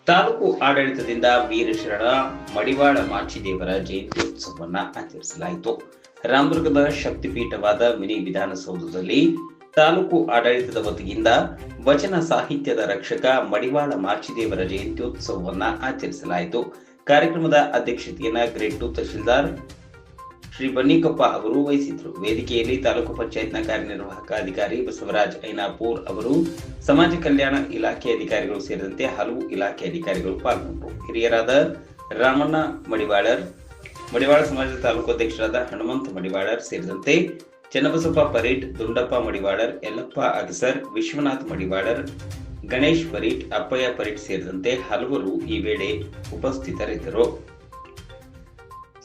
ತಾಲೂಕು ಆಡಳಿತದಿಂದ ವೀರಶರಣ ಮಡಿವಾಳ ಮಾಚಿದೇವರ ಜಯಂತ್ಯೋತ್ಸವವನ್ನು ಆಚರಿಸಲಾಯಿತು. ರಾಮದುರ್ಗದ ಶಕ್ತಿಪೀಠವಾದ ಮಿನಿ ವಿಧಾನಸೌಧದಲ್ಲಿ ತಾಲೂಕು ಆಡಳಿತದ ವತಿಯಿಂದ ವಚನ ಸಾಹಿತ್ಯದ ರಕ್ಷಕ ಮಡಿವಾಳ ಮಾಚಿದೇವರ ಜಯಂತ್ಯೋತ್ಸವವನ್ನು ಆಚರಿಸಲಾಯಿತು. ಕಾರ್ಯಕ್ರಮದ ಅಧ್ಯಕ್ಷತೆಯನ್ನ ಗ್ರೇಡ್ 2 ತಹಶೀಲ್ದಾರ್ ಶ್ರೀ ಬನ್ನಿಕೊಪ್ಪ ಅವರು ವಹಿಸಿದ್ರು. ವೇದಿಕೆಯಲ್ಲಿ ತಾಲೂಕು ಪಂಚಾಯತ್ನ ಕಾರ್ಯನಿರ್ವಾಹಕ ಅಧಿಕಾರಿ ಬಸವರಾಜ್ ಐನಾಪುರ್ ಅವರು, ಸಮಾಜ ಕಲ್ಯಾಣ ಇಲಾಖೆ ಅಧಿಕಾರಿಗಳು ಸೇರಿದಂತೆ ಹಲವು ಇಲಾಖೆ ಅಧಿಕಾರಿಗಳು ಪಾಲ್ಗೊಂಡರು. ಹಿರಿಯರಾದ ರಾಮಣ್ಣ ಮಡಿವಾಳ ಸಮಾಜದ ತಾಲೂಕು ಅಧ್ಯಕ್ಷರಾದ ಹನುಮಂತ ಮಡಿವಾಳರ್ ಸೇರಿದಂತೆ ಚನ್ನಬಸಪ್ಪ ಪರೀಟ್, ದುಂಡಪ್ಪ ಮಡಿವಾಳರ್, ಯಲ್ಲಪ್ಪ ಅಗಸರ್, ವಿಶ್ವನಾಥ್ ಮಡಿವಾಳರ್, ಗಣೇಶ್ ಪರೀಟ್, ಅಪ್ಪಯ್ಯ ಪರೀಟ್ ಸೇರಿದಂತೆ ಹಲವರು ಈ ವೇಳೆ ಉಪಸ್ಥಿತರಿದ್ದರು.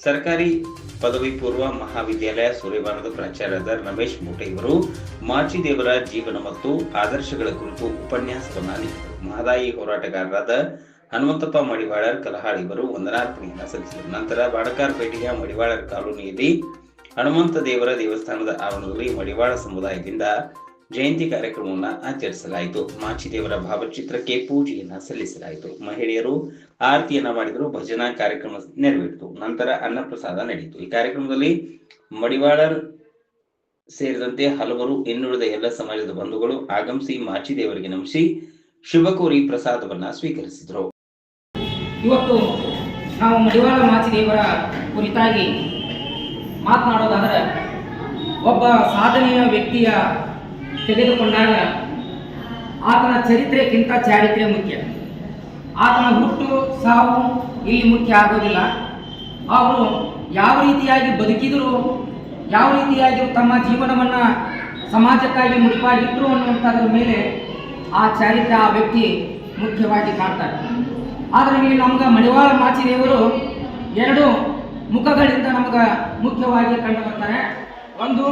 ಸರ್ಕಾರಿ ಪದವಿ ಪೂರ್ವ ಮಹಾವಿದ್ಯಾಲಯ ಸೂರ್ಯವಾನದ ಪ್ರಾಚಾರ್ಯರಾದ ರಮೇಶ್ ಮೂಟೆ ಇವರು ಮಾಚಿದೇವರ ಜೀವನ ಮತ್ತು ಆದರ್ಶಗಳ ಕುರಿತು ಉಪನ್ಯಾಸವನ್ನ ನೀಡಿದರು. ಮಹದಾಯಿ ಹೋರಾಟಗಾರರಾದ ಹನುಮಂತಪ್ಪ ಮಡಿವಾಳರ್ ಕಲಹಾಳ್ ಇವರು ವಂದನಾರ್ಪಣೆಯನ್ನ ಸಲ್ಲಿಸಿದರು. ನಂತರ ಬಾಡಕಾರ್ಪೇಟೆಯ ಮಡಿವಾಳರ್ ಕಾಲೋನಿಯಲ್ಲಿ ಹನುಮಂತ ದೇವರ ದೇವಸ್ಥಾನದ ಆವರಣದಲ್ಲಿ ಮಡಿವಾಳ ಸಮುದಾಯದಿಂದ ಜಯಂತಿ ಕಾರ್ಯಕ್ರಮವನ್ನು ಆಚರಿಸಲಾಯಿತು. ಮಾಚಿದೇವರ ಭಾವಚಿತ್ರಕ್ಕೆ ಪೂಜೆಯನ್ನ ಸಲ್ಲಿಸಲಾಯಿತು. ಮಹಿಳೆಯರು ಆರತಿಯನ್ನ ಮಾಡಿದರು. ಭಜನಾ ಕಾರ್ಯಕ್ರಮ ನೆರವೇರಿತು. ನಂತರ ಅನ್ನಪ್ರಸಾದ ನಡೆಯಿತು. ಈ ಕಾರ್ಯಕ್ರಮದಲ್ಲಿ ಮಡಿವಾಳರ್ ಸೇರಿದಂತೆ ಹಲವರು ಇನ್ನುಳಿದ ಎಲ್ಲ ಸಮಾಜದ ಬಂಧುಗಳು ಆಗಮಿಸಿ ಮಾಚಿದೇವರಿಗೆ ನಮಿಸಿ ಶುಭ ಕೋರಿ ಪ್ರಸಾದವನ್ನ ಸ್ವೀಕರಿಸಿದರು. ಇವತ್ತು ನಾವು ಮಡಿವಾಳ ಮಾಚಿದೇವರ ಕುರಿತಾಗಿ ಮಾತನಾಡೋದಾದರೆ, ಒಬ್ಬ ಸಾಧನೆಯ ವ್ಯಕ್ತಿಯ ತೆಗೆದುಕೊಂಡಾಗ ಆತನ ಚರಿತ್ರೆಗಿಂತ ಚಾರಿತ್ರ್ಯ ಮುಖ್ಯ. ಆತನ ಹುಟ್ಟು ಸಾವು ಇಲ್ಲಿ ಮುಖ್ಯ ಆಗೋದಿಲ್ಲ. ಅವರು ಯಾವ ರೀತಿಯಾಗಿ ಬದುಕಿದರು, ಯಾವ ರೀತಿಯಾಗಿ ತಮ್ಮ ಜೀವನವನ್ನು ಸಮಾಜಕ್ಕಾಗಿ ಮುಡಿಪಾಗಿಟ್ಟರು ಅನ್ನುವಂಥದ್ರ ಮೇಲೆ ಆ ಚಾರಿತ್ರ್ಯ, ಆ ವ್ಯಕ್ತಿ ಮುಖ್ಯವಾಗಿ ಕಾಣ್ತಾರೆ. ಆದರೆ ಇಲ್ಲಿ ನಮ್ಗೆ ಮಡಿವಾಳ ಮಾಚಿದೇವರು ಎರಡು ಮುಖಗಳಿಂದ ನಮಗೆ ಮುಖ್ಯವಾಗಿ ಕಂಡು ಬರ್ತಾರೆ. ಒಂದು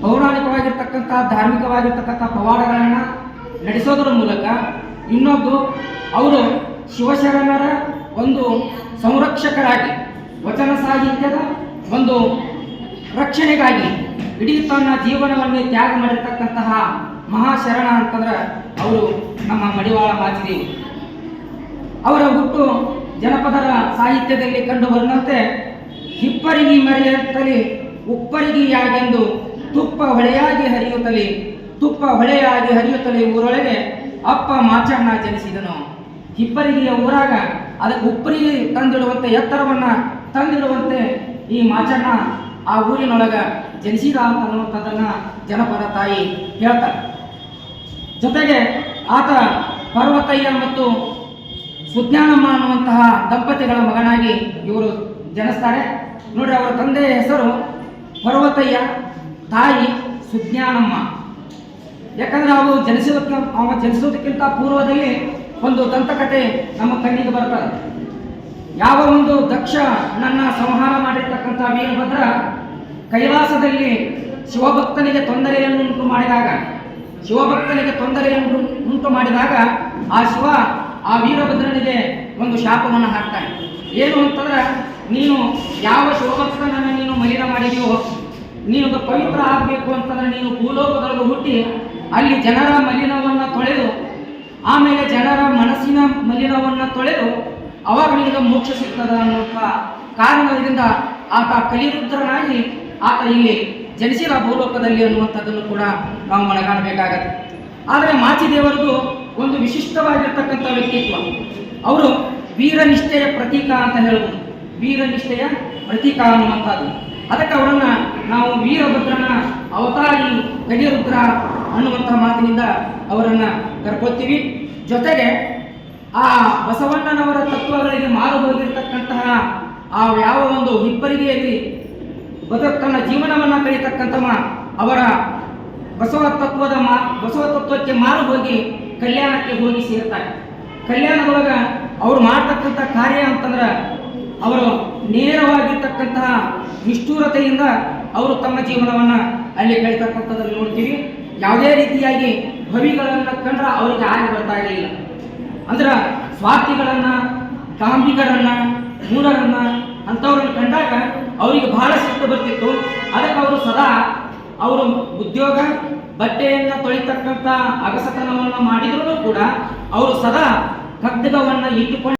ಪೌರಾಣಿಕವಾಗಿರ್ತಕ್ಕಂಥ ಧಾರ್ಮಿಕವಾಗಿರ್ತಕ್ಕಂಥ ಪವಾಡಗಳನ್ನು ನಡೆಸೋದರ ಮೂಲಕ, ಇನ್ನೊಂದು ಅವರು ಶಿವಶರಣರ ಒಂದು ಸಂರಕ್ಷಕರಾಗಿ ವಚನ ಸಾಹಿತ್ಯದ ಒಂದು ರಕ್ಷಣೆಗಾಗಿ ಇಡೀ ತನ್ನ ಜೀವನವನ್ನೇ ತ್ಯಾಗ ಮಾಡಿರ್ತಕ್ಕಂತಹ ಮಹಾಶರಣ ಅಂತಂದ್ರೆ ಅವರು ನಮ್ಮ ಮಡಿವಾಳ ಮಾಚಿದೇವರು. ಅವರ ಹುಟ್ಟು ಜನಪದರ ಸಾಹಿತ್ಯದಲ್ಲಿ ಕಂಡು ಬಂದಂತೆ, ಹಿಪ್ಪರಿಗಿ ಮರೆಯುತ್ತಲೇ ಉಪ್ಪರಿಗಿಯಾಗೆಂದು ತುಪ್ಪ ಹೊಳೆಯಾಗಿ ಹರಿಯುತ್ತಲೇ ಊರೊಳಗೆ ಅಪ್ಪ ಮಾಚಣ್ಣ ಜನಿಸಿದನು. ಹಿಪ್ಪರಿಗಿಯ ಊರಾಗ ಅದಕ್ಕೆ ಉಪ್ಪರಿಗೆ ತಂದಿಡುವಂತೆ, ಎತ್ತರವನ್ನು ತಂದಿಡುವಂತೆ ಈ ಮಾಚಣ್ಣ ಆ ಊರಿನೊಳಗ ಜನಿಸಿದ ಅನ್ನುವಂಥದ್ದನ್ನ ಜನಪದ ತಾಯಿ ಹೇಳ್ತಾರೆ. ಜೊತೆಗೆ ಆತ ಪರ್ವತಯ್ಯ ಮತ್ತು ಸುಜ್ಞಾನಮ್ಮ ಅನ್ನುವಂತಹ ದಂಪತಿಗಳ ಮಗನಾಗಿ ಇವರು ಜನಿಸ್ತಾರೆ. ನೋಡ್ರಿ, ಅವರ ತಂದೆಯ ಹೆಸರು ಪರ್ವತಯ್ಯ, ತಾಯಿ ಸುಜ್ಞಾನಮ್ಮ. ಯಾಕಂದ್ರೆ ಅವ ಜನಿಸೋದಕ್ಕಿಂತ ಪೂರ್ವದಲ್ಲಿ ಒಂದು ದಂತಕಥೆ ನಮ್ಮ ಕಣ್ಣಿಗೆ ಬರ್ತದೆ. ಯಾವ ಒಂದು ದಕ್ಷ ನನ್ನ ಸಂಹಾರ ಮಾಡಿರ್ತಕ್ಕಂಥ ವೀರಭದ್ರ ಕೈಲಾಸದಲ್ಲಿ ಶಿವಭಕ್ತನಿಗೆ ತೊಂದರೆಯನ್ನು ಉಂಟು ಮಾಡಿದಾಗ ಆ ಶಿವ ಆ ವೀರಭದ್ರನಿಗೆ ಒಂದು ಶಾಪವನ್ನು ಹಾಕ್ತಾನೆ. ಏನು ಅಂತಂದ್ರೆ, ನೀನು ಯಾವ ಶಿವಭಕ್ತನನ್ನು ನೀನು ಮಲಿನ ಮಾಡಿದೆಯೋ, ನೀನು ಪವಿತ್ರ ಆಗಬೇಕು ಅಂತಂದ್ರೆ ನೀನು ಭೂಲೋಕದೊಳಗೆ ಹುಟ್ಟಿ ಅಲ್ಲಿ ಜನರ ಮಲಿನವನ್ನು ತೊಳೆದು, ಆಮೇಲೆ ಜನರ ಮನಸ್ಸಿನ ಮಲಿನವನ್ನು ತೊಳೆದು ಅವಾಗ ನಿನಗೆ ಮೋಕ್ಷ ಸಿಗ್ತದ ಅನ್ನುವಂಥ ಕಾರಣದಿಂದ ಆತ ಕಲಿರುದ್ರನಾಗಿ ಆತ ಇಲ್ಲಿ ಜನಿಸಿದ ಭೂಲೋಕದಲ್ಲಿ ಅನ್ನುವಂಥದ್ದನ್ನು ಕೂಡ ನಾವು ಮನಗಾಣಬೇಕಾಗತ್ತೆ. ಆದರೆ ಮಾಚಿದೇವರದು ಒಂದು ವಿಶಿಷ್ಟವಾಗಿರ್ತಕ್ಕಂಥ ವ್ಯಕ್ತಿತ್ವ. ಅವರು ವೀರನಿಷ್ಠೆಯ ಪ್ರತೀಕ ಅಂತ ಹೇಳ್ಬೋದು. ವೀರನಿಷ್ಠೆಯ ಪ್ರತೀಕ ಅನ್ನುವಂಥದ್ದು. ಅದಕ್ಕೆ ಅವರನ್ನು ನಾವು ವೀರಭದ್ರನ ಅವತಾರಿ ಕಲಿರುದ್ರ ಅನ್ನುವಂಥ ಮಾತಿನಿಂದ ಅವರನ್ನು ಕರ್ಕೊಳ್ತೀವಿ. ಜೊತೆಗೆ ಆ ಬಸವಣ್ಣನವರ ತತ್ವಗಳಿಗೆ ಮಾರು ಹೋಗಿರ್ತಕ್ಕಂತಹ ಆ ಯಾವ ಒಂದು ಹಿಪ್ಪರಿಗೆಯಲ್ಲಿ ತನ್ನ ಜೀವನವನ್ನು ಕಳೀತಕ್ಕಂಥ ಅವರ ಬಸವ ತತ್ವಕ್ಕೆ ಮಾರು ಹೋಗಿ ಕಲ್ಯಾಣಕ್ಕೆ ಹೋಗಿ ಸೇರ್ತಾರೆ. ಕಲ್ಯಾಣದೊಳಗ ಅವ್ರು ಮಾಡ್ತಕ್ಕಂಥ ಕಾರ್ಯ ಅಂತಂದ್ರೆ, ಅವರು ನೇರವಾಗಿರ್ತಕ್ಕಂತಹ ನಿಷ್ಠೂರತೆಯಿಂದ ಅವರು ತಮ್ಮ ಜೀವನವನ್ನು ಅಲ್ಲಿ ಕಳೀತಕ್ಕಂಥದ್ದನ್ನು ನೋಡ್ತೀವಿ. ಯಾವುದೇ ರೀತಿಯಾಗಿ ಭವಿಗಳನ್ನು ಕಂಡ್ರೆ ಅವರಿಗೆ ಆಗಿ ಬರ್ತಾ ಇರಲಿಲ್ಲ. ಅಂದ್ರೆ ಸ್ವಾರ್ಥಿಗಳನ್ನು, ಕಾಂಬಿಗರನ್ನು, ಮೂಢರನ್ನು ಅಂಥವ್ರನ್ನು ಕಂಡಾಗ ಅವರಿಗೆ ಬಹಳ ಸಿಟ್ಟು ಬರ್ತಿತ್ತು. ಅದಕ್ಕೆ ಅವರು ಸದಾ ಅವರು ಉದ್ಯೋಗ ಬಟ್ಟೆಯನ್ನು ತೊಳಿತಕ್ಕಂಥ ಅಗಸತನವನ್ನು ಮಾಡಿದರೂ ಕೂಡ ಅವರು ಸದಾ ಖಡ್ಗವನ್ನ ಇಟ್ಟುಕೊಂಡು